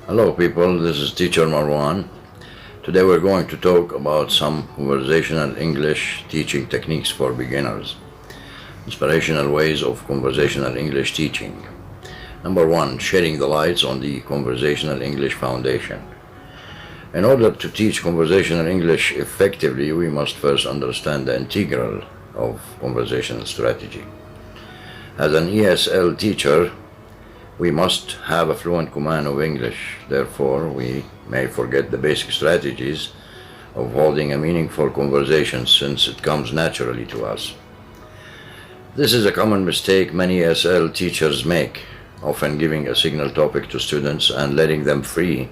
Hello people, this is teacher Marwan. Today we're going to talk about some conversational English teaching techniques for beginners. Inspirational ways of conversational English teaching. Number one, shedding the lights on the conversational English foundation. In order to teach conversational English effectively, we must first understand the integral of conversational strategy. As an ESL teacher, we must have a fluent command of English. Therefore, we may forget the basic strategies of holding a meaningful conversation since it comes naturally to us. This is a common mistake many ESL teachers make, often giving a signal topic to students and letting them free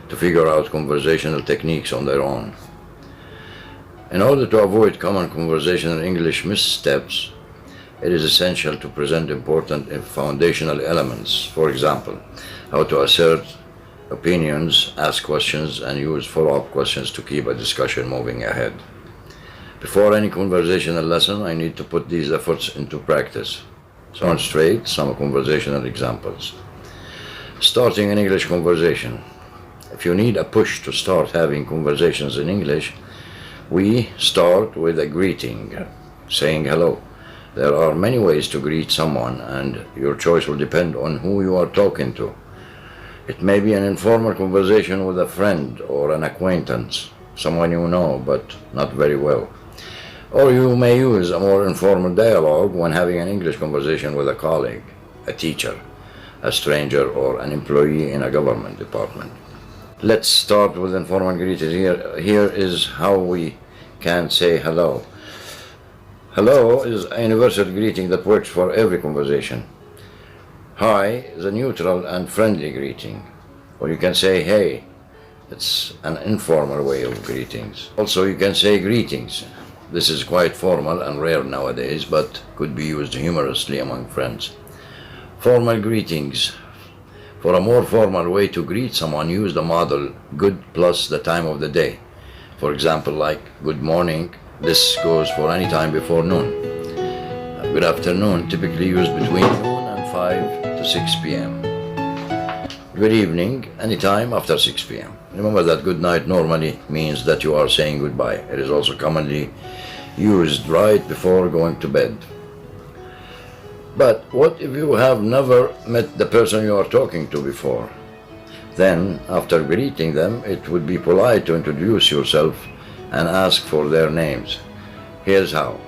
to figure out conversational techniques on their own. In order to avoid common conversational English missteps, it is essential to present important foundational elements. For example, how to assert opinions, ask questions, and use follow-up questions to keep a discussion moving ahead. Before any conversational lesson, I need to put these efforts into practice. So demonstrate some conversational examples. Starting an English conversation. If you need a push to start having conversations in English, we start with a greeting, saying hello. There are many ways to greet someone, and your choice will depend on who you are talking to. It may be an informal conversation with a friend or an acquaintance, someone you know but not very well. Or you may use a more informal dialogue when having an English conversation with a colleague, a teacher, a stranger, or an employee in a government department. Let's start with informal greetings. Here is how we can say hello. Hello is a universal greeting that works for every conversation. Hi is a neutral and friendly greeting. Or you can say hey. It's an informal way of greetings. Also, you can say greetings. This is quite formal and rare nowadays, but could be used humorously among friends. Formal greetings. For a more formal way to greet someone, use the model good plus the time of the day. For example, like good morning. This goes for any time before noon. Good afternoon, typically used between noon and 5 to 6 p.m. Good evening, any time after 6 p.m. Remember that good night normally means that you are saying goodbye. It is also commonly used right before going to bed. But what if you have never met the person you are talking to before? Then, after greeting them, it would be polite to introduce yourself and ask for their names. Here's how.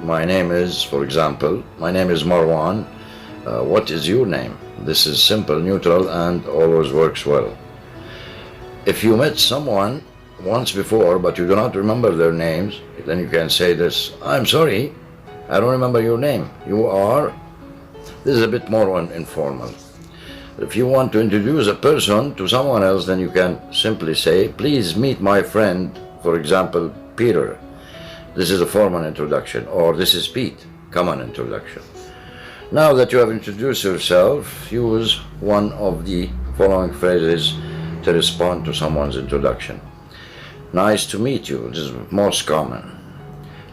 My name is, for example, my name is Marwan. What is your name? This is simple, neutral, and always works well. If you met someone once before but you do not remember their names, then you can say this: I'm sorry, I don't remember your name. You are? This is a bit more informal. If you want to introduce a person to someone else, then you can simply say, please meet my friend, for example, Peter. This is a formal introduction. Or this is Pete, common introduction. Now that you have introduced yourself, use one of the following phrases to respond to someone's introduction. Nice to meet you. This is most common.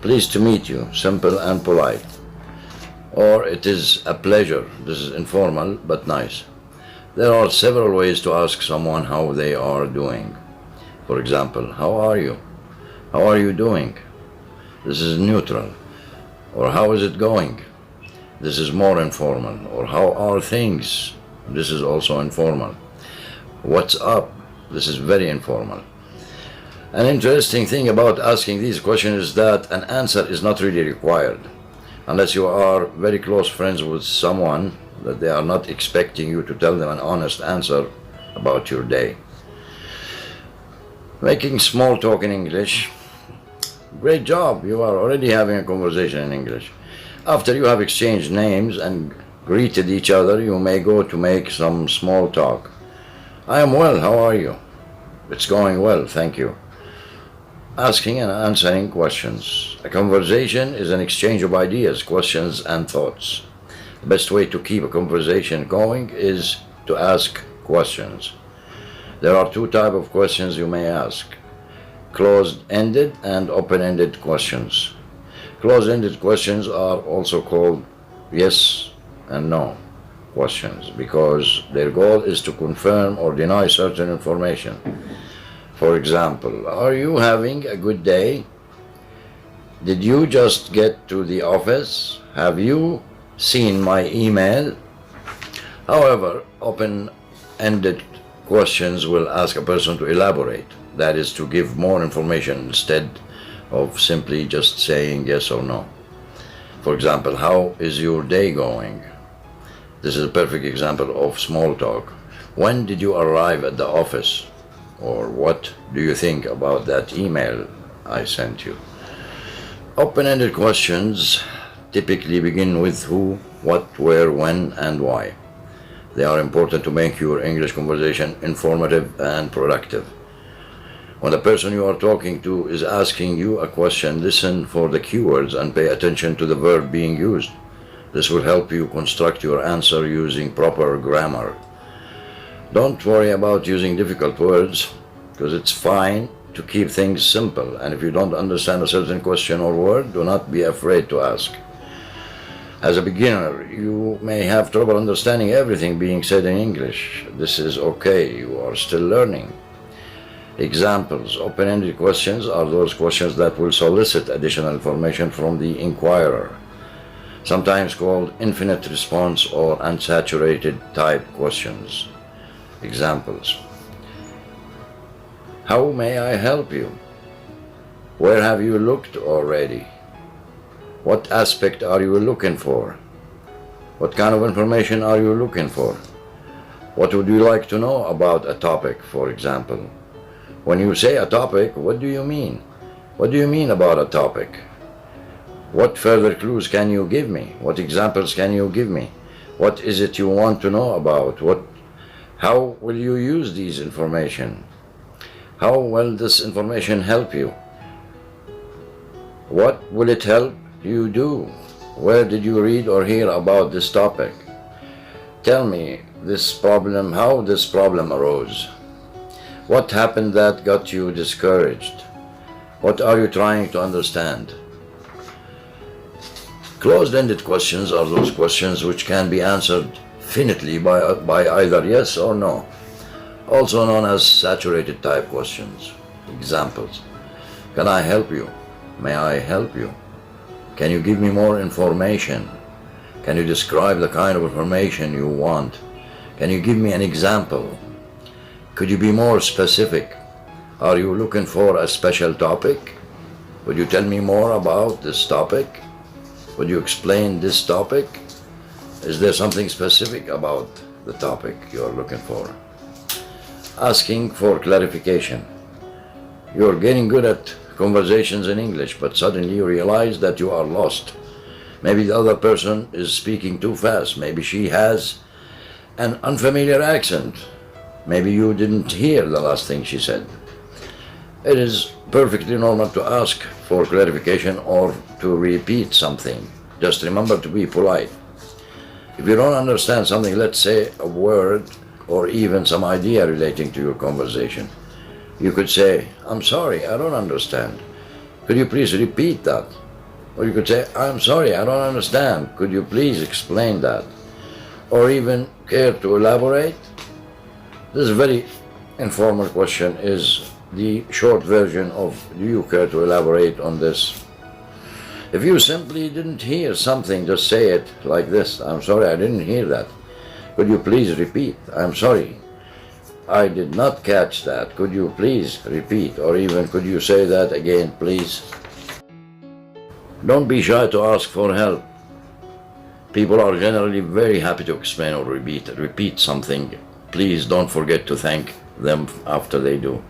Pleased to meet you. Simple and polite. Or it is a pleasure. This is informal but nice. There are several ways to ask someone how they are doing. For example, how are you? How are you doing? This is neutral. Or how is it going? This is more informal. Or how are things? This is also informal. What's up? This is very informal. An interesting thing about asking these questions is that an answer is not really required, unless you are very close friends with someone that they are not expecting you to tell them an honest answer about your day. Making small talk in English. Great job, you are already having a conversation in English. After you have exchanged names and greeted each other, you may go to make some small talk. I am well, how are you? It's going well, thank you. Asking and answering questions. A conversation is an exchange of ideas, questions, and thoughts. The best way to keep a conversation going is to ask questions. There are two types of questions you may ask: closed-ended and open-ended questions. Closed-ended questions are also called yes and no. questions because their goal is to confirm or deny certain information. For example, are you having a good day? Did you just get to the office? Have you seen my email? However, open-ended questions will ask a person to elaborate, that is, to give more information instead of simply just saying yes or no. For example, how is your day going? This is a perfect example of small talk. When did you arrive at the office? Or what do you think about that email I sent you? Open-ended questions typically begin with who, what, where, when, and why. They are important to make your English conversation informative and productive. When the person you are talking to is asking you a question, listen for the keywords and pay attention to the verb being used. This will help you construct your answer using proper grammar. Don't worry about using difficult words, because it's fine to keep things simple. And if you don't understand a certain question or word, do not be afraid to ask. As a beginner, you may have trouble understanding everything being said in English. This is okay, you are still learning. Examples. Open-ended questions are those questions that will solicit additional information from the inquirer, sometimes called infinite response or unsaturated type questions. Examples. How may I help you? Where have you looked already? What aspect are you looking for? What kind of information are you looking for? What would you like to know about a topic, for example? When you say a topic, what do you mean? What do you mean about a topic? What further clues can you give me? What examples can you give me? What is it you want to know about? How will you use these information? How will this information help you? What will it help you do? Where did you read or hear about this topic? Tell me how this problem arose. What happened that got you discouraged? What are you trying to understand? Closed-ended questions are those questions which can be answered finitely by either yes or no, also known as saturated type questions. Examples. Can I help you? May I help you? Can you give me more information? Can you describe the kind of information you want? Can you give me an example? Could you be more specific? Are you looking for a special topic? Would you tell me more about this topic? Would you explain this topic? Is there something specific about the topic you're looking for? Asking for clarification. You're getting good at conversations in English, but suddenly you realize that you are lost. Maybe the other person is speaking too fast. Maybe she has an unfamiliar accent. Maybe you didn't hear the last thing she said. It is perfectly normal to ask for clarification or to repeat something. Just remember to be polite. If you don't understand something, let's say a word or even some idea relating to your conversation, you could say, I'm sorry, I don't understand. Could you please repeat that? Or you could say, I'm sorry, I don't understand. Could you please explain that? Or even care to elaborate? This very informal question is the short version of, do you care to elaborate on this? If you simply didn't hear something, just say it like this. I'm sorry, I didn't hear that. Could you please repeat? I'm sorry, I did not catch that. Could you please repeat? Or even, could you say that again, please? Don't be shy to ask for help. People are generally very happy to explain or repeat something. Please don't forget to thank them after they do.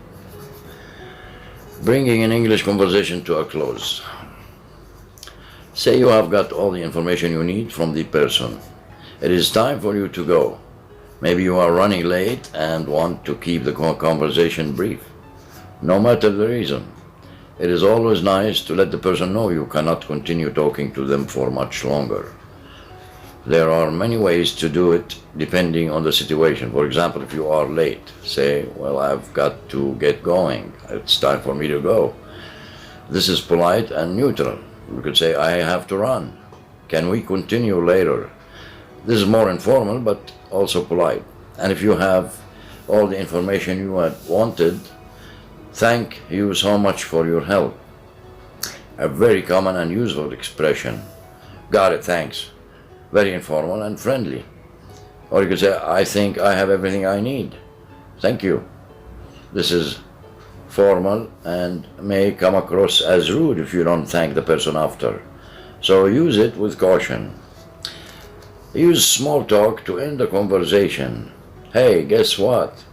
Bringing an English conversation to a close. Say you have got all the information you need from the person. It is time for you to go. Maybe you are running late and want to keep the conversation brief. No matter the reason, it is always nice to let the person know you cannot continue talking to them for much longer. There are many ways to do it depending on the situation. For example, if you are late, say, well, I've got to get going. It's time for me to go. This is polite and neutral. You could say, I have to run. Can we continue later? This is more informal, but also polite. And if you have all the information you had wanted, thank you so much for your help. A very common and useful expression. Got it, thanks. Very informal and friendly. Or you could say, I think I have everything I need. Thank you. This is formal and may come across as rude if you don't thank the person after. So use it with caution. Use small talk to end the conversation. Hey, guess what?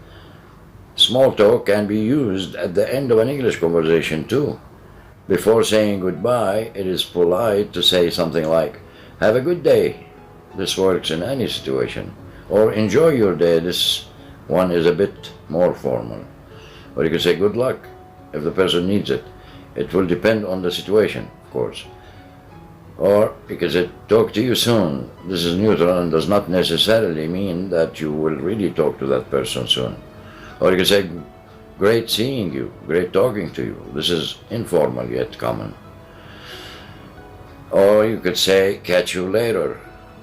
Small talk can be used at the end of an English conversation too. Before saying goodbye, it is polite to say something like, have a good day. This works in any situation. Or enjoy your day. This one is a bit more formal. Or you can say good luck if the person needs it. It will depend on the situation, of course. Or you can say talk to you soon. This is neutral and does not necessarily mean that you will really talk to that person soon. Or you can say great seeing you, great talking to you. This is informal yet common. Or you could say catch you later.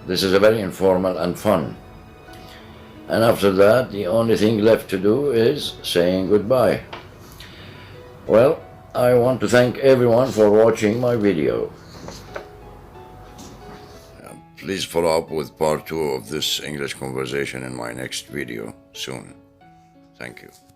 This is a very informal and fun. And after that, the only thing left to do is saying goodbye. Well, I want to thank everyone for watching my video. Please follow up with part 2 of this English conversation in my next video soon. Thank you.